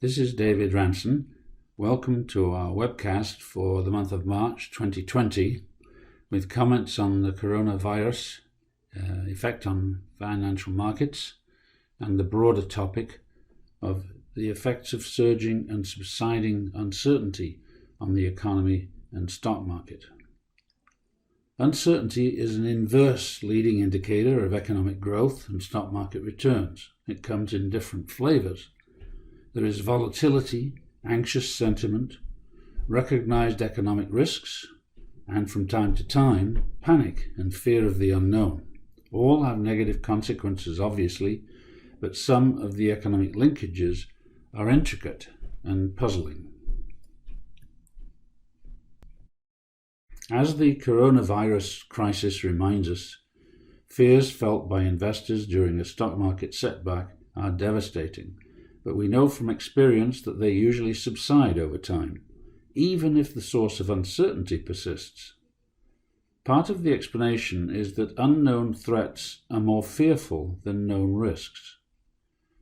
This is David Ranson. Welcome to our webcast for the month of March 2020 with comments on the coronavirus effect on financial markets and the broader topic of the effects of surging and subsiding uncertainty on the economy and stock market. Uncertainty is an inverse leading indicator of economic growth and stock market returns. It comes in different flavors. There is volatility, anxious sentiment, recognized economic risks, and from time to time, panic and fear of the unknown. All have negative consequences, obviously, but some of the economic linkages are intricate and puzzling. As the coronavirus crisis reminds us, fears felt by investors during a stock market setback are devastating. But we know from experience that they usually subside over time, even if the source of uncertainty persists. Part of the explanation is that unknown threats are more fearful than known risks.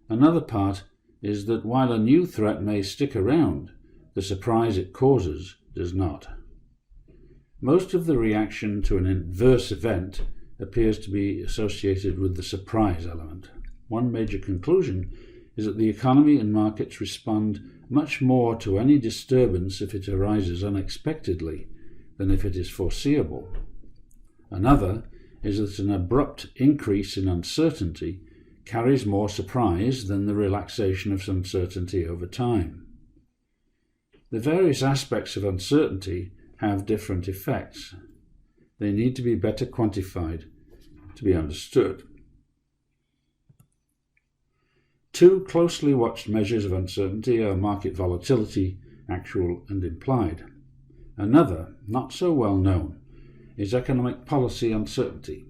Another part is that while a new threat may stick around, the surprise it causes does not. Most of the reaction to an adverse event appears to be associated with the surprise element. One major conclusion is that the economy and markets respond much more to any disturbance if it arises unexpectedly than if it is foreseeable. Another is that an abrupt increase in uncertainty carries more surprise than the relaxation of uncertainty over time. The various aspects of uncertainty have different effects. They need to be better quantified to be understood. Two closely watched measures of uncertainty are market volatility, actual and implied. Another, not so well known, is economic policy uncertainty.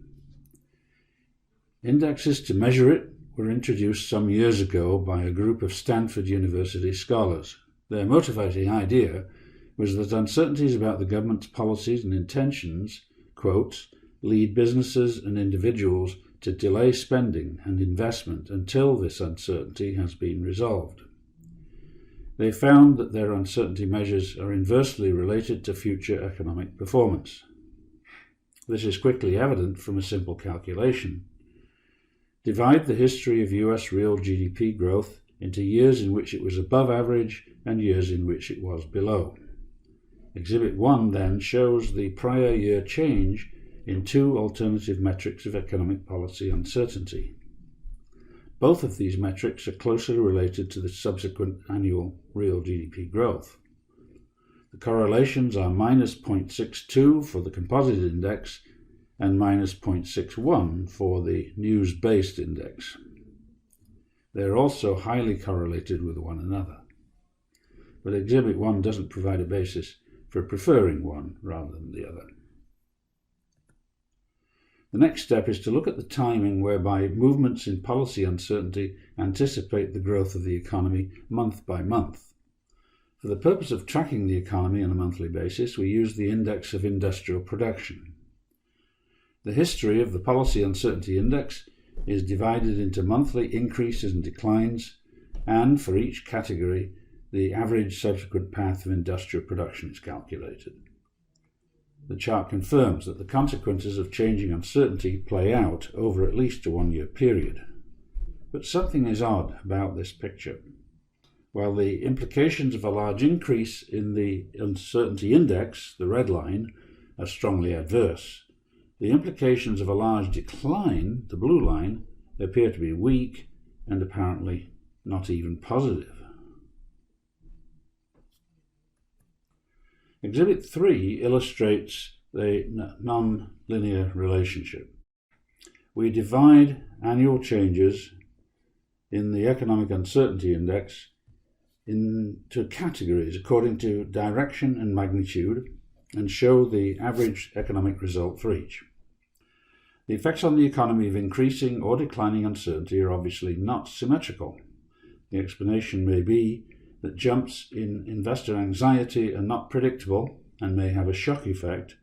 Indexes to measure it were introduced some years ago by a group of Stanford University scholars. Their motivating idea was that uncertainties about the government's policies and intentions, quotes, lead businesses and individuals to delay spending and investment until this uncertainty has been resolved. They found that their uncertainty measures are inversely related to future economic performance. This is quickly evident from a simple calculation. Divide the history of US real GDP growth into years in which it was above average and years in which it was below. Exhibit 1 then shows the prior year change in two alternative metrics of economic policy uncertainty. Both of these metrics are closely related to the subsequent annual real GDP growth. The correlations are minus 0.62 for the composite index and minus 0.61 for the news-based index. They are also highly correlated with one another. But Exhibit 1 doesn't provide a basis for preferring one rather than the other. The next step is to look at the timing whereby movements in policy uncertainty anticipate the growth of the economy month by month. For the purpose of tracking the economy on a monthly basis, we use the Index of Industrial Production. The history of the Policy Uncertainty Index is divided into monthly increases and declines, and for each category, the average subsequent path of industrial production is calculated. The chart confirms that the consequences of changing uncertainty play out over at least a one-year period. But something is odd about this picture. While the implications of a large increase in the uncertainty index, the red line, are strongly adverse, the implications of a large decline, the blue line, appear to be weak and apparently not even positive. Exhibit 3 illustrates the non-linear relationship. We divide annual changes in the Economic Uncertainty Index into categories according to direction and magnitude and show the average economic result for each. The effects on the economy of increasing or declining uncertainty are obviously not symmetrical. The explanation may be that jumps in investor anxiety are not predictable and may have a shock effect,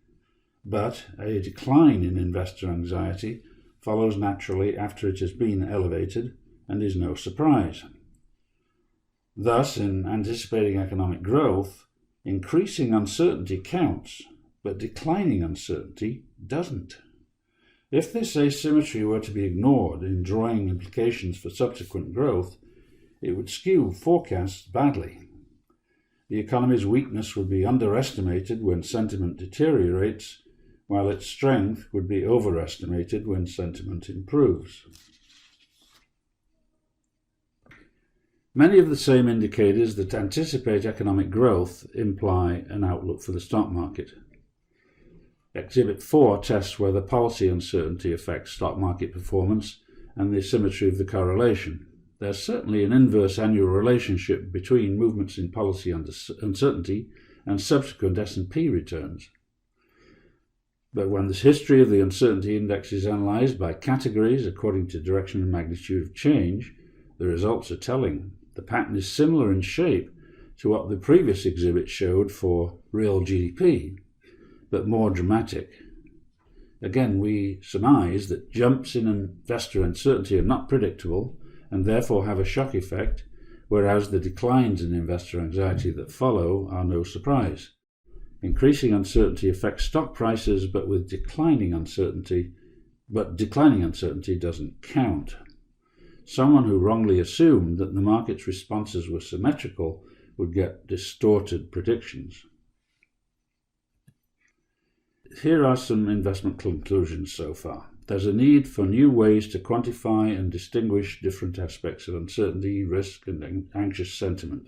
but a decline in investor anxiety follows naturally after it has been elevated and is no surprise. Thus, in anticipating economic growth, increasing uncertainty counts, but declining uncertainty doesn't. If this asymmetry were to be ignored in drawing implications for subsequent growth, it would skew forecasts badly. The economy's weakness would be underestimated when sentiment deteriorates, while its strength would be overestimated when sentiment improves. Many of the same indicators that anticipate economic growth imply an outlook for the stock market. Exhibit 4 tests whether policy uncertainty affects stock market performance and the symmetry of the correlation. There's certainly an inverse annual relationship between movements in policy uncertainty and subsequent S&P returns. But when the history of the uncertainty index is analysed by categories according to direction and magnitude of change, the results are telling. The pattern is similar in shape to what the previous exhibit showed for real GDP, but more dramatic. Again, we surmise that jumps in investor uncertainty are not predictable and therefore have a shock effect, whereas the declines in investor anxiety that follow are no surprise. Increasing uncertainty affects stock prices, but declining uncertainty doesn't count. Someone who wrongly assumed that the market's responses were symmetrical would get distorted predictions. Here are some investment conclusions so far. There's a need for new ways to quantify and distinguish different aspects of uncertainty, risk, and anxious sentiment.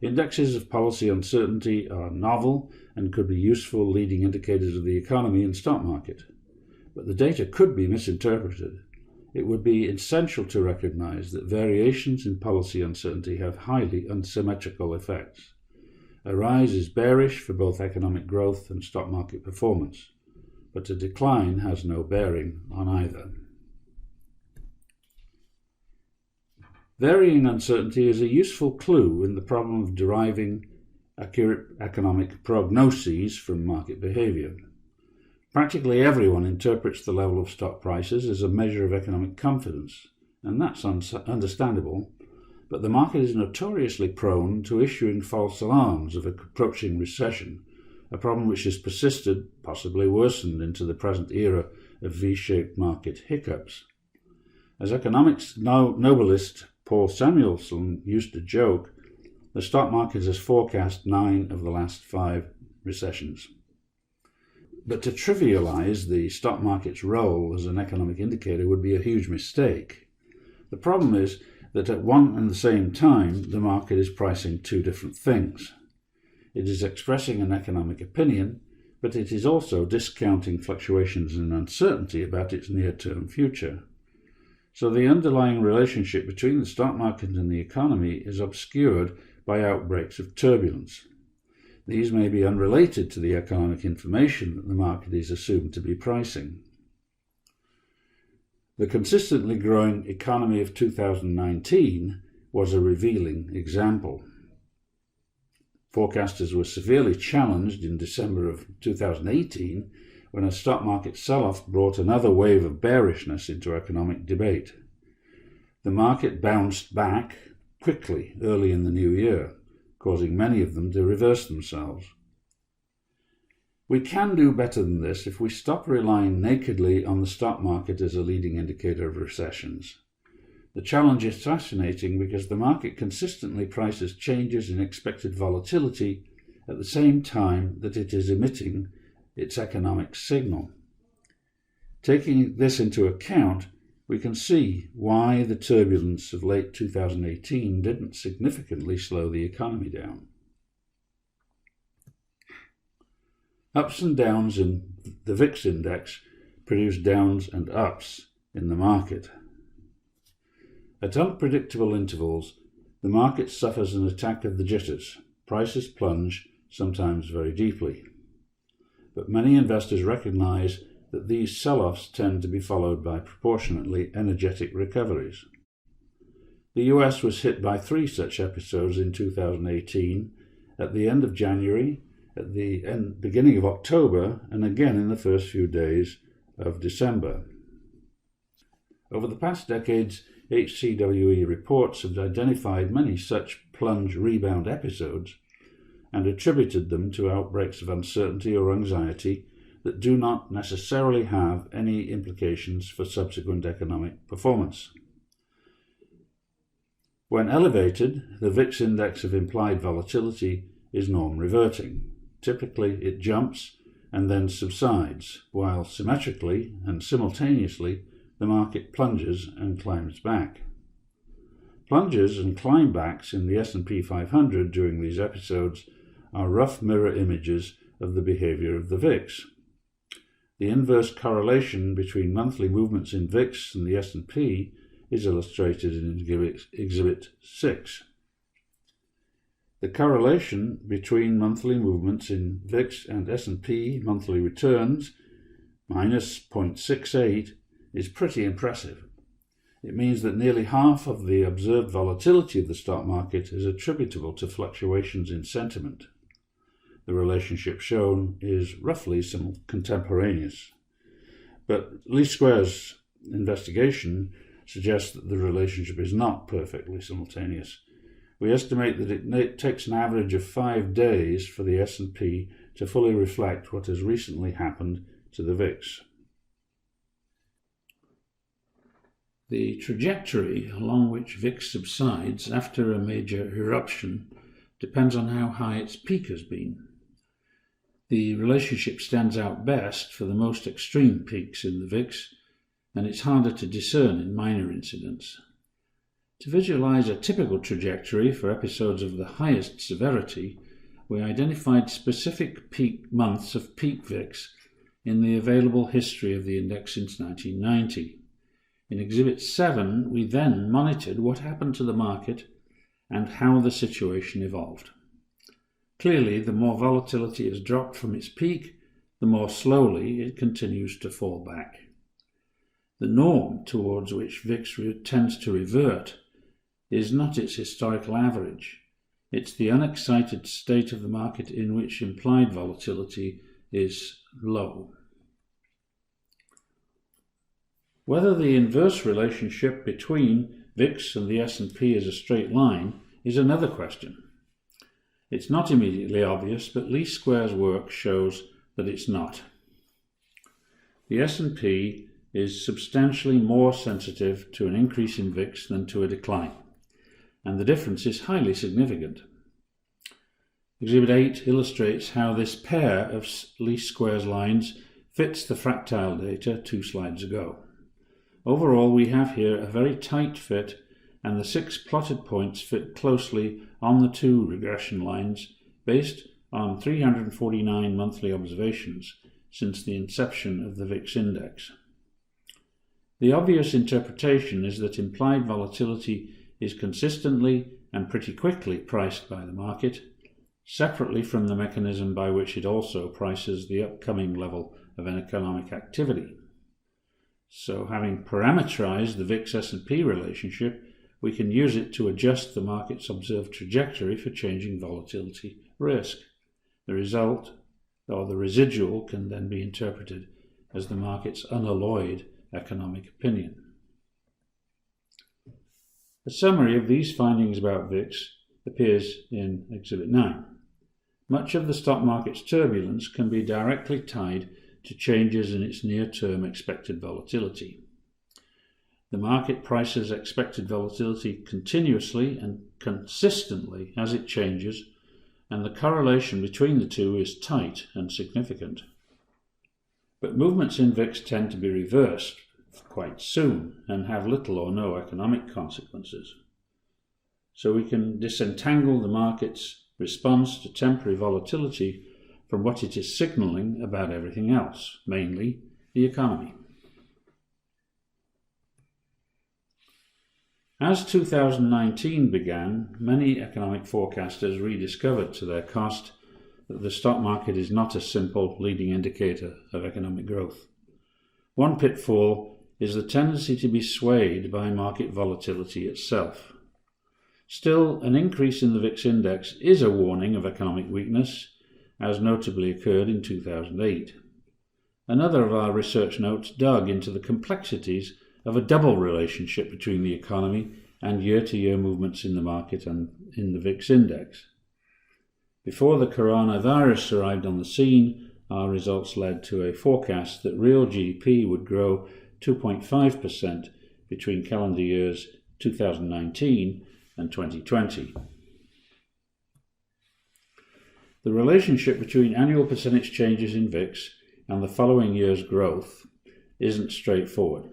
Indexes of policy uncertainty are novel and could be useful leading indicators of the economy and stock market. But the data could be misinterpreted. It would be essential to recognize that variations in policy uncertainty have highly unsymmetrical effects. A rise is bearish for both economic growth and stock market performance, but a decline has no bearing on either. Varying uncertainty is a useful clue in the problem of deriving accurate economic prognoses from market behavior. Practically everyone interprets the level of stock prices as a measure of economic confidence, and that's understandable, but the market is notoriously prone to issuing false alarms of approaching recession, a problem which has persisted, possibly worsened, into the present era of V-shaped market hiccups. As economics nobelist Paul Samuelson used to joke, the stock market has forecast 9 of the last 5 recessions. But to trivialize the stock market's role as an economic indicator would be a huge mistake. The problem is that at one and the same time, the market is pricing two different things. It is expressing an economic opinion, but it is also discounting fluctuations and uncertainty about its near-term future. So the underlying relationship between the stock market and the economy is obscured by outbreaks of turbulence. These may be unrelated to the economic information that the market is assumed to be pricing. The consistently growing economy of 2019 was a revealing example. Forecasters were severely challenged in December of 2018 when a stock market sell-off brought another wave of bearishness into economic debate. The market bounced back quickly early in the new year, causing many of them to reverse themselves. We can do better than this if we stop relying nakedly on the stock market as a leading indicator of recessions. The challenge is fascinating because the market consistently prices changes in expected volatility at the same time that it is emitting its economic signal. Taking this into account, we can see why the turbulence of late 2018 didn't significantly slow the economy down. Ups and downs in the VIX index produce downs and ups in the market. At unpredictable intervals, the market suffers an attack of the jitters. Prices plunge, sometimes very deeply. But many investors recognize that these sell-offs tend to be followed by proportionately energetic recoveries. The US was hit by 3 such episodes in 2018, at the end of January, at the beginning of October, and again in the first few days of December. Over the past decades, HCWE reports have identified many such plunge-rebound episodes and attributed them to outbreaks of uncertainty or anxiety that do not necessarily have any implications for subsequent economic performance. When elevated, the VIX index of implied volatility is norm-reverting. Typically, it jumps and then subsides, while symmetrically and simultaneously the market plunges and climbs back. Plunges and climbacks in the S&P 500 during these episodes are rough mirror images of the behavior of the VIX. The inverse correlation between monthly movements in VIX and the S&P is illustrated in Exhibit 6. The correlation between monthly movements in VIX and S&P monthly returns, minus 0.68, is pretty impressive. It means that nearly half of the observed volatility of the stock market is attributable to fluctuations in sentiment. The relationship shown is roughly contemporaneous, but least squares investigation suggests that the relationship is not perfectly simultaneous. We estimate that it takes an average of 5 days for the S&P to fully reflect what has recently happened to the VIX. The trajectory along which VIX subsides after a major eruption depends on how high its peak has been. The relationship stands out best for the most extreme peaks in the VIX, and it's harder to discern in minor incidents. To visualize a typical trajectory for episodes of the highest severity, we identified specific peak months of peak VIX in the available history of the index since 1990. In Exhibit 7, we then monitored what happened to the market and how the situation evolved. Clearly, the more volatility has dropped from its peak, the more slowly it continues to fall back. The norm towards which VIX tends to revert is not its historical average. It's the unexcited state of the market in which implied volatility is low. Whether the inverse relationship between VIX and the S&P is a straight line is another question. It's not immediately obvious, but least squares work shows that it's not. The S&P is substantially more sensitive to an increase in VIX than to a decline, and the difference is highly significant. Exhibit 8 illustrates how this pair of least squares lines fits the fractile data 2 slides ago. Overall, we have here a very tight fit, and the 6 plotted points fit closely on the 2 regression lines based on 349 monthly observations since the inception of the VIX index. The obvious interpretation is that implied volatility is consistently and pretty quickly priced by the market, separately from the mechanism by which it also prices the upcoming level of an economic activity. So, having parameterized the VIX-S&P relationship, we can use it to adjust the market's observed trajectory for changing volatility risk. The result, or the residual, can then be interpreted as the market's unalloyed economic opinion. A summary of these findings about VIX appears in Exhibit 9. Much of the stock market's turbulence can be directly tied to changes in its near-term expected volatility. The market prices expected volatility continuously and consistently as it changes, and the correlation between the two is tight and significant. But movements in VIX tend to be reversed quite soon and have little or no economic consequences. So we can disentangle the market's response to temporary volatility from what it is signaling about everything else, mainly the economy. As 2019 began, many economic forecasters rediscovered to their cost that the stock market is not a simple leading indicator of economic growth. One pitfall is the tendency to be swayed by market volatility itself. Still, an increase in the VIX index is a warning of economic weakness, as notably occurred in 2008. Another of our research notes dug into the complexities of a double relationship between the economy and year-to-year movements in the market and in the VIX index. Before the coronavirus arrived on the scene, our results led to a forecast that real GDP would grow 2.5% between calendar years 2019 and 2020. The relationship between annual percentage changes in VIX and the following year's growth isn't straightforward.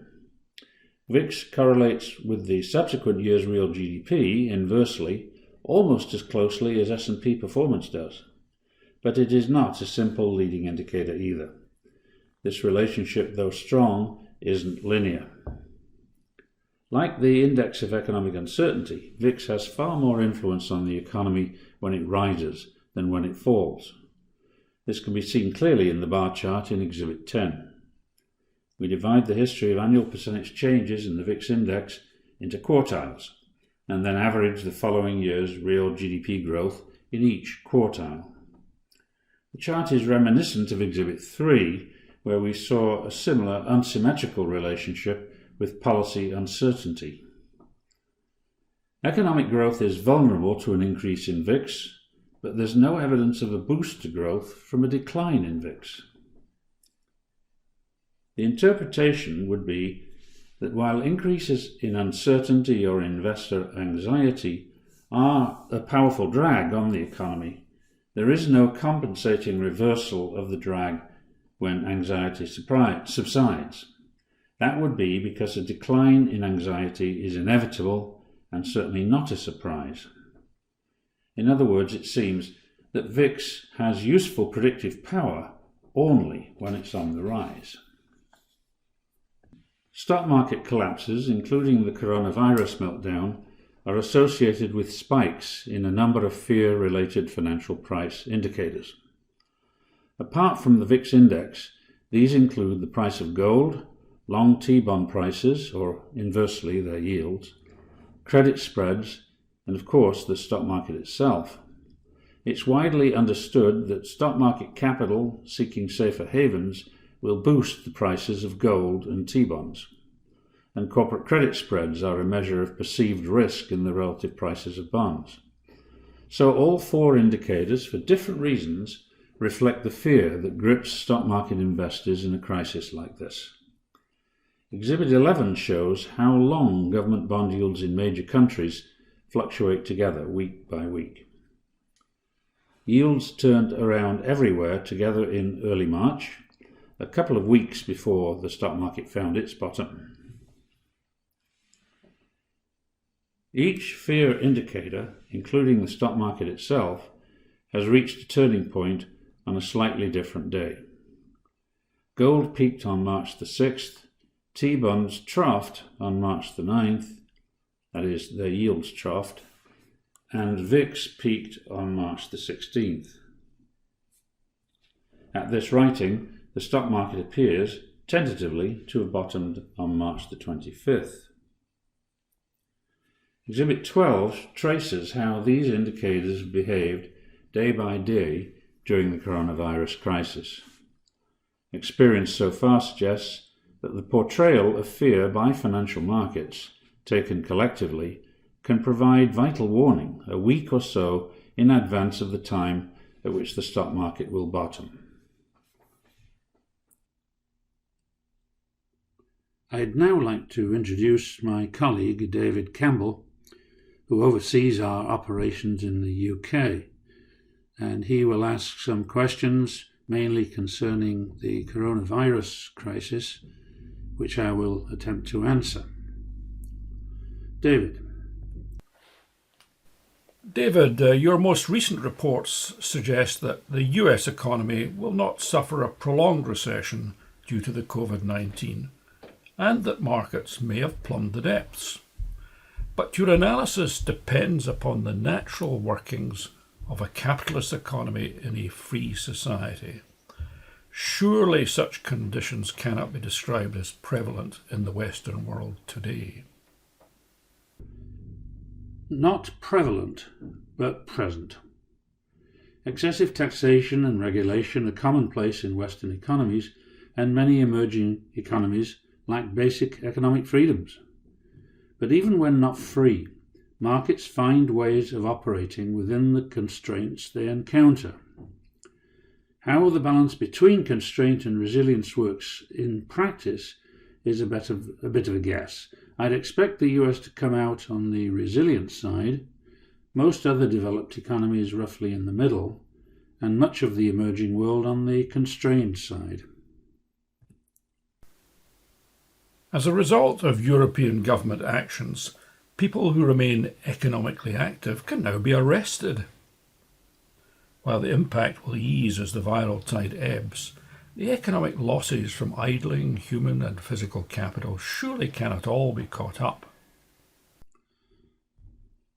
VIX correlates with the subsequent year's real GDP inversely almost as closely as S&P performance does, but it is not a simple leading indicator either. This relationship, though strong, isn't linear. Like the index of economic uncertainty, VIX has far more influence on the economy when it rises than when it falls. This can be seen clearly in the bar chart in Exhibit 10. We divide the history of annual percentage changes in the VIX index into quartiles, and then average the following year's real GDP growth in each quartile. The chart is reminiscent of Exhibit 3, where we saw a similar unsymmetrical relationship with policy uncertainty. Economic growth is vulnerable to an increase in VIX, but there's no evidence of a boost to growth from a decline in VIX. The interpretation would be that while increases in uncertainty or investor anxiety are a powerful drag on the economy, there is no compensating reversal of the drag when anxiety subsides. That would be because a decline in anxiety is inevitable and certainly not a surprise. In other words, it seems that VIX has useful predictive power only when it's on the rise. Stock market collapses, including the coronavirus meltdown, are associated with spikes in a number of fear-related financial price indicators. Apart from the VIX index, these include the price of gold, long T-bond prices, or inversely their yields, credit spreads, and of course the stock market itself. It's widely understood that stock market capital seeking safer havens will boost the prices of gold and T-bonds, and corporate credit spreads are a measure of perceived risk in the relative prices of bonds. So all four indicators, for different reasons, reflect the fear that grips stock market investors in a crisis like this. Exhibit 11 shows how long government bond yields in major countries fluctuate together week by week. Yields turned around everywhere together in early March, a couple of weeks before the stock market found its bottom. Each fear indicator, including the stock market itself, has reached a turning point on a slightly different day. Gold peaked on March the 6th, T-bonds troughed on March the 9th, that is, their yields troughed, and VIX peaked on March the 16th. At this writing, the stock market appears, tentatively, to have bottomed on March the 25th. Exhibit 12 traces how these indicators behaved day by day during the coronavirus crisis. Experience so far suggests that the portrayal of fear by financial markets, taken collectively, can provide vital warning a week or so in advance of the time at which the stock market will bottom. I'd now like to introduce my colleague David Campbell, who oversees our operations in the UK, and he will ask some questions mainly concerning the coronavirus crisis, which I will attempt to answer. David, your most recent reports suggest that the US economy will not suffer a prolonged recession due to the COVID-19, and that markets may have plumbed the depths. But your analysis depends upon the natural workings of a capitalist economy in a free society. Surely such conditions cannot be described as prevalent in the Western world today. Not prevalent, but present. Excessive taxation and regulation are commonplace in Western economies, and many emerging economies lack basic economic freedoms. But even when not free, markets find ways of operating within the constraints they encounter. How the balance between constraint and resilience works in practice is a bit of a guess. I'd expect the US to come out on the resilience side, most other developed economies roughly in the middle, and much of the emerging world on the constrained side. As a result of European government actions, people who remain economically active can now be arrested. While the impact will ease as the viral tide ebbs, the economic losses from idling human and physical capital surely cannot all be caught up.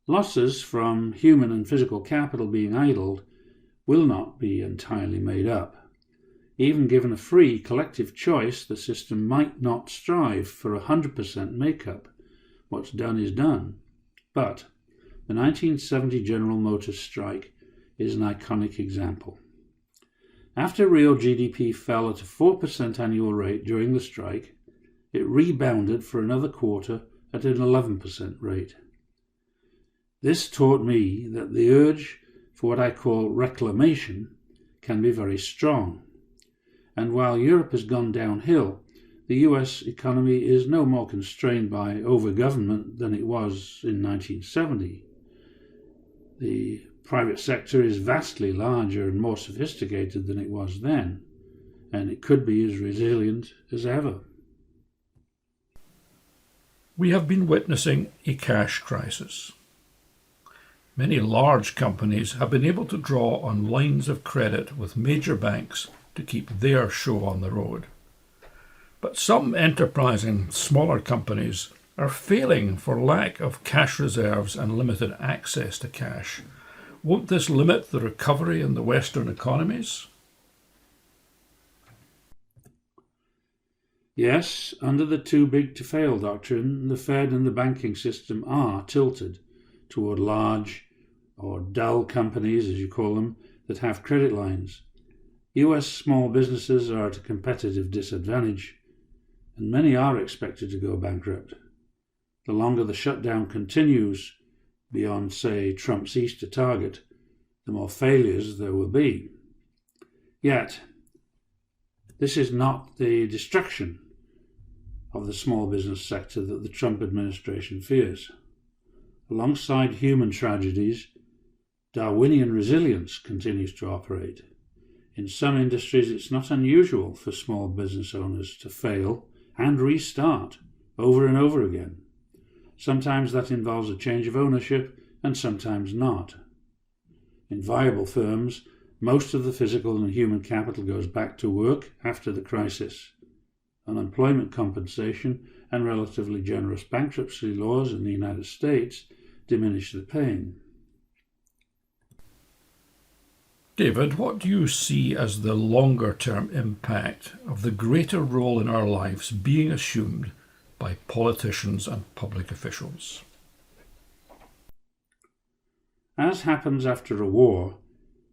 Losses from human and physical capital being idled will not be entirely made up. Even given a free collective choice, the system might not strive for 100% make-up. What's done is done. But the 1970 General Motors strike is an iconic example. After real GDP fell at a 4% annual rate during the strike, it rebounded for another quarter at an 11% rate. This taught me that the urge for what I call reclamation can be very strong. And while Europe has gone downhill, the US economy is no more constrained by over-government than it was in 1970. The private sector is vastly larger and more sophisticated than it was then, and it could be as resilient as ever. We have been witnessing a cash crisis. Many large companies have been able to draw on lines of credit with major banks to keep their show on the road. But some enterprising smaller companies are failing for lack of cash reserves and limited access to cash. Won't this limit the recovery in the Western economies? Yes, under the too big to fail doctrine, the Fed and the banking system are tilted toward large or dull companies, as you call them, that have credit lines. US small businesses are at a competitive disadvantage, and many are expected to go bankrupt. The longer the shutdown continues, beyond, say, Trump's Easter target, the more failures there will be. Yet, this is not the destruction of the small business sector that the Trump administration fears. Alongside human tragedies, Darwinian resilience continues to operate. In some industries, it's not unusual for small business owners to fail and restart over and over again. Sometimes that involves a change of ownership, and sometimes not. In viable firms, most of the physical and human capital goes back to work after the crisis. Unemployment compensation and relatively generous bankruptcy laws in the United States diminish the pain. David, what do you see as the longer-term impact of the greater role in our lives being assumed by politicians and public officials? As happens after a war,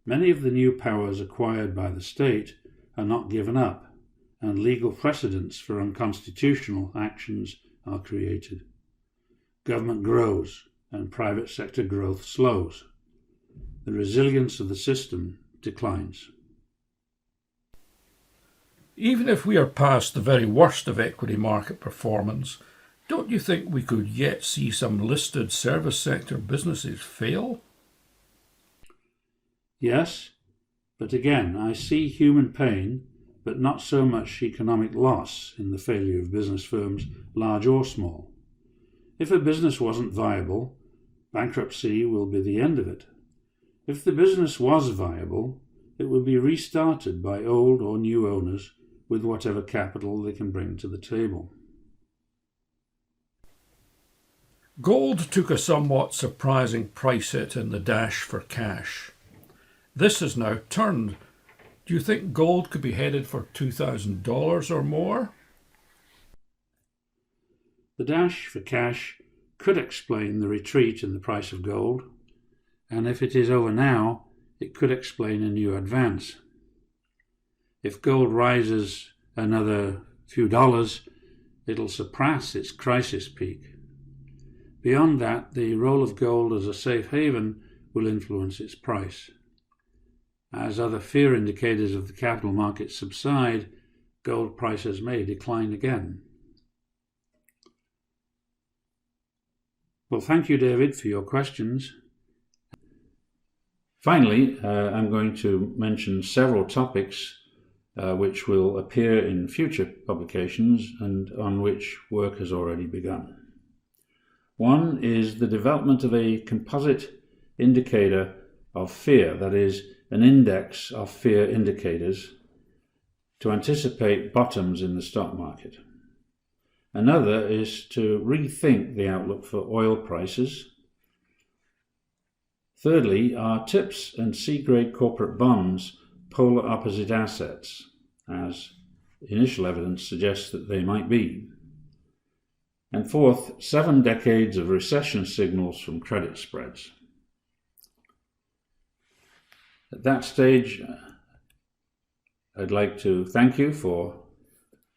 many of the new powers acquired by the state are not given up, and legal precedents for unconstitutional actions are created. Government grows, and private sector growth slows. The resilience of the system declines. Even if we are past the very worst of equity market performance, don't you think we could yet see some listed service sector businesses fail? Yes, but again, I see human pain, but not so much economic loss in the failure of business firms, large or small. If a business wasn't viable, bankruptcy will be the end of it. If the business was viable, it would be restarted by old or new owners with whatever capital they can bring to the table. Gold took a somewhat surprising price hit in the dash for cash. This has now turned. Do you think gold could be headed for $2,000 or more? The dash for cash could explain the retreat in the price of gold, and if it is over now, it could explain a new advance. If gold rises another few dollars, it'll surpass its crisis peak. Beyond that, the role of gold as a safe haven will influence its price. As other fear indicators of the capital markets subside, gold prices may decline again. Well, thank you, David, for your questions. Finally, I'm going to mention several topics which will appear in future publications and on which work has already begun. One is the development of a composite indicator of fear, that is, an index of fear indicators to anticipate bottoms in the stock market. Another is to rethink the outlook for oil prices. Thirdly, are TIPS and C-grade corporate bonds polar opposite assets, as initial evidence suggests that they might be? And fourth, 7 decades of recession signals from credit spreads. At that stage, I'd like to thank you for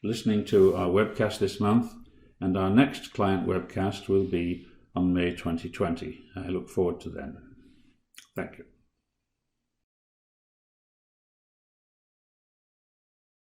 listening to our webcast this month, and our next client webcast will be on May 2020. I look forward to then. Thank you.